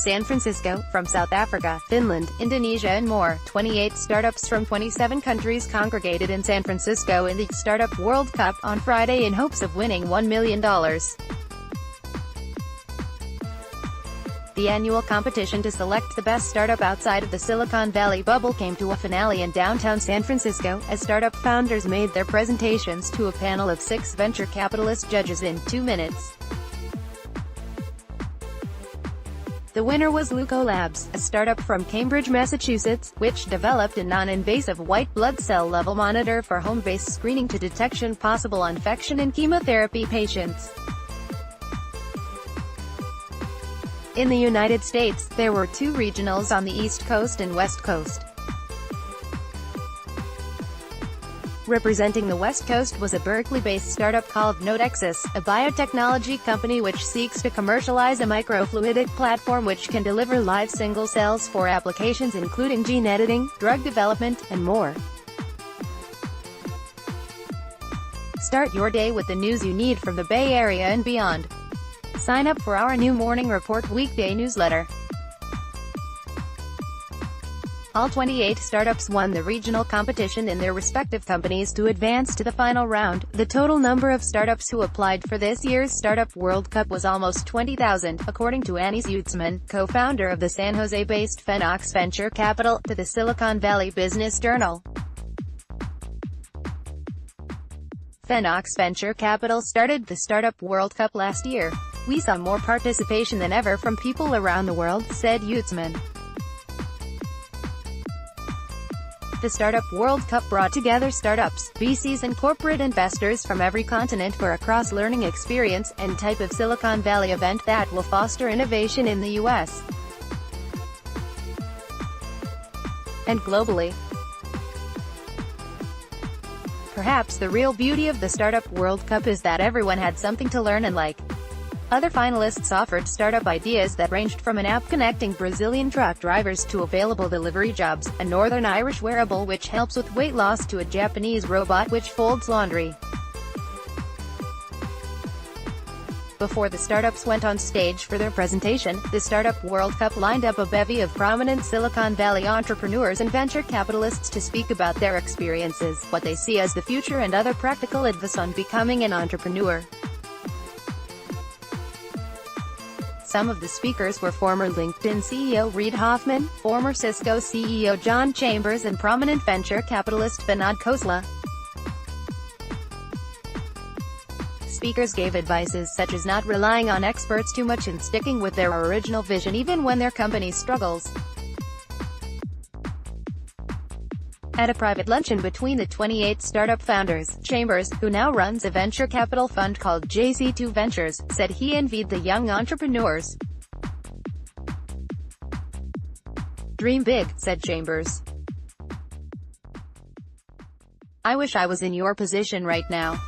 San Francisco, from South Africa, Finland, Indonesia and more. 28 startups from 27 countries congregated in San Francisco in the Startup World Cup on Friday in hopes of winning $1 million. The annual competition to select the best startup outside of the Silicon Valley bubble came to a finale in downtown San Francisco, as startup founders made their presentations to a panel of 6 venture capitalist judges in 2 minutes. The winner was Leuko Labs, a startup from Cambridge, Massachusetts, which developed a non-invasive white blood cell level monitor for home-based screening to detection possible infection in chemotherapy patients. In the United States, there were 2 regionals on the East Coast and West Coast. Representing the West Coast was a Berkeley-based startup called Nodexis, a biotechnology company which seeks to commercialize a microfluidic platform which can deliver live single cells for applications including gene editing, drug development, and more. Start your day with the news you need from the Bay Area and beyond. Sign up for our new Morning Report weekday newsletter. All 28 startups won the regional competition in their respective companies to advance to the final round. The total number of startups who applied for this year's Startup World Cup was almost 20,000, according to Annie Zutzman, co-founder of the San Jose-based Fenox Venture Capital, to the Silicon Valley Business Journal. Fenox Venture Capital started the Startup World Cup last year. "We saw more participation than ever from people around the world," said Zutzman. The Startup World Cup brought together startups, VCs and corporate investors from every continent for a cross-learning experience and type of Silicon Valley event that will foster innovation in the U.S. and globally. Perhaps the real beauty of the Startup World Cup is that everyone had something to learn and like. Other finalists offered startup ideas that ranged from an app connecting Brazilian truck drivers to available delivery jobs, a Northern Irish wearable which helps with weight loss to a Japanese robot which folds laundry. Before the startups went on stage for their presentation, the Startup World Cup lined up a bevy of prominent Silicon Valley entrepreneurs and venture capitalists to speak about their experiences, what they see as the future and other practical advice on becoming an entrepreneur. Some of the speakers were former LinkedIn CEO Reid Hoffman, former Cisco CEO John Chambers and prominent venture capitalist Vinod Khosla. Speakers gave advices such as not relying on experts too much and sticking with their original vision even when their company struggles. At a private luncheon between the 28 startup founders, Chambers, who now runs a venture capital fund called JC2 Ventures, said he envied the young entrepreneurs. "Dream big," said Chambers. "I wish I was in your position right now.